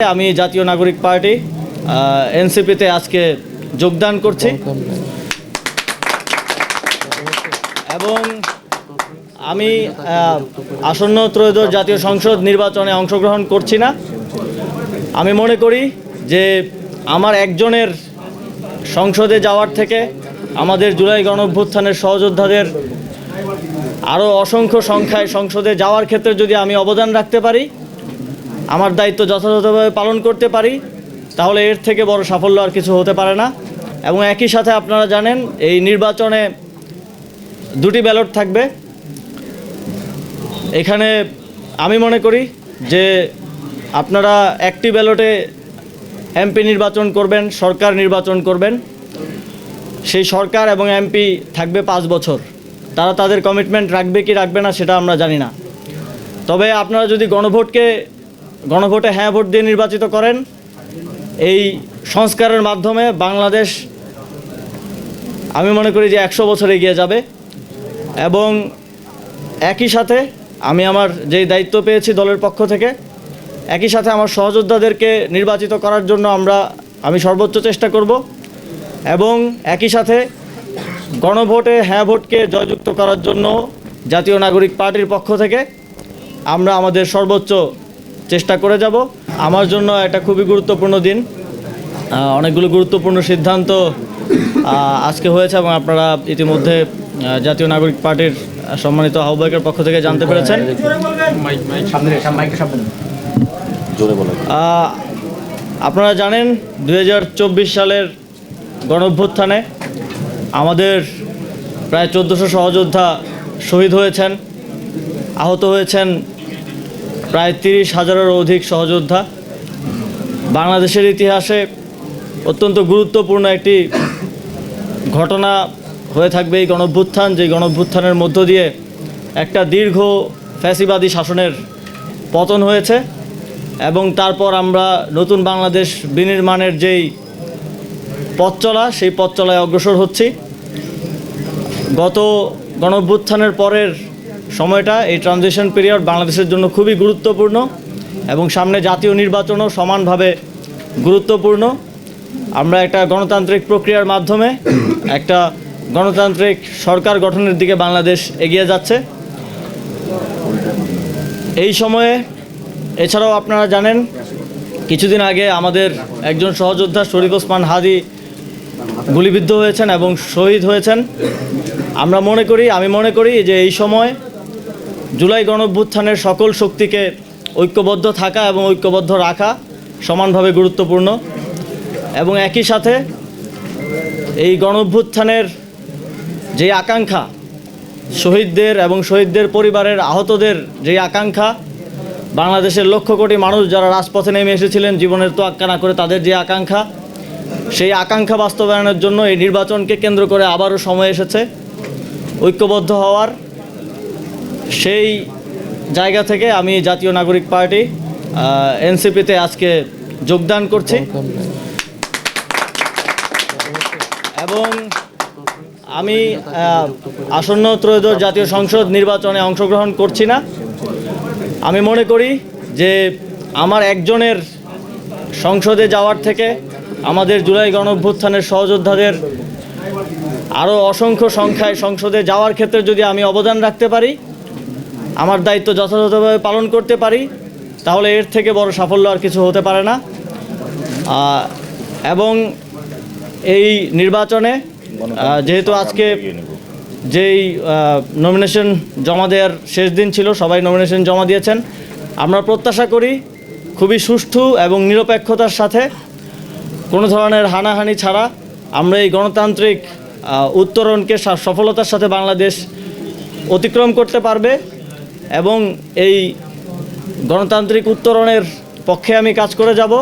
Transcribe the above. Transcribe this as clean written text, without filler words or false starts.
আমি জাতীয় নাগরিক পার্টি এনসিপিতে আজকে যোগদান করছি এবং আমি আসন্ন ত্রয়োদশ জাতীয় সংসদ নির্বাচনে অংশগ্রহণ করছি না। আমি মনে করি যে আমার একজনের সংসদে যাওয়ার থেকে আমাদের জুলাই গণঅভ্যুত্থানের সহযোদ্ধাদের আরও অসংখ্য সংখ্যায় সংসদে যাওয়ার ক্ষেত্রে যদি আমি অবদান রাখতে পারি, আমার দায়িত্ব যথাযথভাবে পালন করতে পারি, তাহলে এর থেকে বড় সাফল্য আর কিছু হতে পারে না। এবং একই সাথে আপনারা জানেন এই নির্বাচনে দুটি ব্যালট থাকবে। এখানে আমি মনে করি যে আপনারা একটি ব্যালটে এমপি নির্বাচন করবেন, সরকার নির্বাচন করবেন। সেই সরকার এবং এমপি থাকবে 5 বছর। তারা তাদের কমিটমেন্ট রাখবে কি রাখবে না সেটা আমরা জানি না। তবে আপনারা যদি গণভোটে হ্যাঁ ভোট দিয়ে নির্বাচিত করেন, এই সংস্কারের মাধ্যমে বাংলাদেশ আমি মনে করি যে 100 বছর এগিয়ে যাবে। এবং একই সাথে আমি আমার যেই দায়িত্ব পেয়েছি দলের পক্ষ থেকে, একই সাথে আমার সহযোদ্ধাদেরকে নির্বাচিত করার জন্য আমি সর্বোচ্চ চেষ্টা করব এবং একই সাথে গণভোটে হ্যাঁ ভোটকে জয়যুক্ত করার জন্য জাতীয় নাগরিক পার্টির পক্ষ থেকে আমরা আমাদের সর্বোচ্চ চেষ্টা করে যাব। আমার জন্য একটা খুবই গুরুত্বপূর্ণ দিন, অনেকগুলো গুরুত্বপূর্ণ সিদ্ধান্ত আজকে হয়েছে এবং আপনারা ইতিমধ্যে জাতীয় নাগরিক পার্টির সম্মানিত আহ্বায়কের পক্ষ থেকে জানতে পেরেছেন। আপনারা জানেন 2024 সালের গণঅভ্যুত্থানে আমাদের প্রায় 1400 সহযোদ্ধা শহীদ হয়েছেন, আহত হয়েছেন প্রায় 30,000-এরও অধিক সহযোদ্ধা। বাংলাদেশের ইতিহাসে অত্যন্ত গুরুত্বপূর্ণ একটি ঘটনা হয়ে থাকবে এই গণঅভ্যুত্থান, যে গণঅভ্যুত্থানের মধ্য দিয়ে একটা দীর্ঘ ফ্যাসিবাদী শাসনের পতন হয়েছে এবং তারপর আমরা নতুন বাংলাদেশ বিনির্মাণের যেই পথ চলা, সেই পথ চলায় অগ্রসর হচ্ছি। গত গণঅভ্যুত্থানের পরের সময়টা, এই ট্রানজিশন পিরিয়ড বাংলাদেশের জন্য খুবই গুরুত্বপূর্ণ এবং সামনে জাতীয় নির্বাচনও সমানভাবে গুরুত্বপূর্ণ। আমরা একটা গণতান্ত্রিক প্রক্রিয়ার মাধ্যমে একটা গণতান্ত্রিক সরকার গঠনের দিকে বাংলাদেশ এগিয়ে যাচ্ছে। এই সময়ে এছাড়াও আপনারা জানেন কিছুদিন আগে আমাদের একজন সহযোদ্ধা শরীফ ওসমান হাদি গুলিবিদ্ধ হয়েছেন এবং শহীদ হয়েছেন। আমি মনে করি যে এই সময় জুলাই গণঅভ্যুত্থানের সকল শক্তিকে ঐক্যবদ্ধ থাকা এবং ঐক্যবদ্ধ রাখা সমানভাবে গুরুত্বপূর্ণ। এবং একই সাথে এই গণঅভ্যুত্থানের যে আকাঙ্ক্ষা, শহীদদের এবং শহীদদের পরিবারের আহতদের যে আকাঙ্ক্ষা, বাংলাদেশের লক্ষ কোটি মানুষ যারা রাজপথে নেমে এসেছিলেন জীবনের তোয়াক্কা না করে, তাদের যে আকাঙ্ক্ষা, সেই আকাঙ্ক্ষা বাস্তবায়নের জন্য এই নির্বাচনকে কেন্দ্র করে আবারও সময় এসেছে ঐক্যবদ্ধ হওয়ার। সেই জায়গা থেকে আমি জাতীয় নাগরিক পার্টি এনসিপিতে আজকে যোগদান করছি এবং আমি আসন্ন ত্রয়োদশ জাতীয় সংসদ নির্বাচনে অংশগ্রহণ করছি না। আমি মনে করি যে আমার একজনের সংসদে যাওয়ার থেকে আমাদের জুলাই গণঅভ্যুত্থানের সহযোদ্ধাদের আরও অসংখ্য সংখ্যায় সংসদে যাওয়ার ক্ষেত্রে যদি আমি অবদান রাখতে পারি, আমার দায়িত্ব যথাযথভাবে পালন করতে পারি, তাহলে এর থেকে বড় সাফল্য আর কিছু হতে পারে না। এবং এই নির্বাচনে যেহেতু আজকে যেই নমিনেশন জমা দেওয়ার শেষ দিন ছিল, সবাই নমিনেশন জমা দিয়েছেন। আমরা প্রত্যাশা করি খুবই সুষ্ঠু এবং নিরপেক্ষতার সাথে, কোনো ধরনের হানাহানি ছাড়া আমরা এই গণতান্ত্রিক উত্তরণকে সফলতার সাথে বাংলাদেশ অতিক্রম করতে পারবে এবং এই গণতান্ত্রিক উত্তরণের পক্ষে আমি কাজ করে যাব।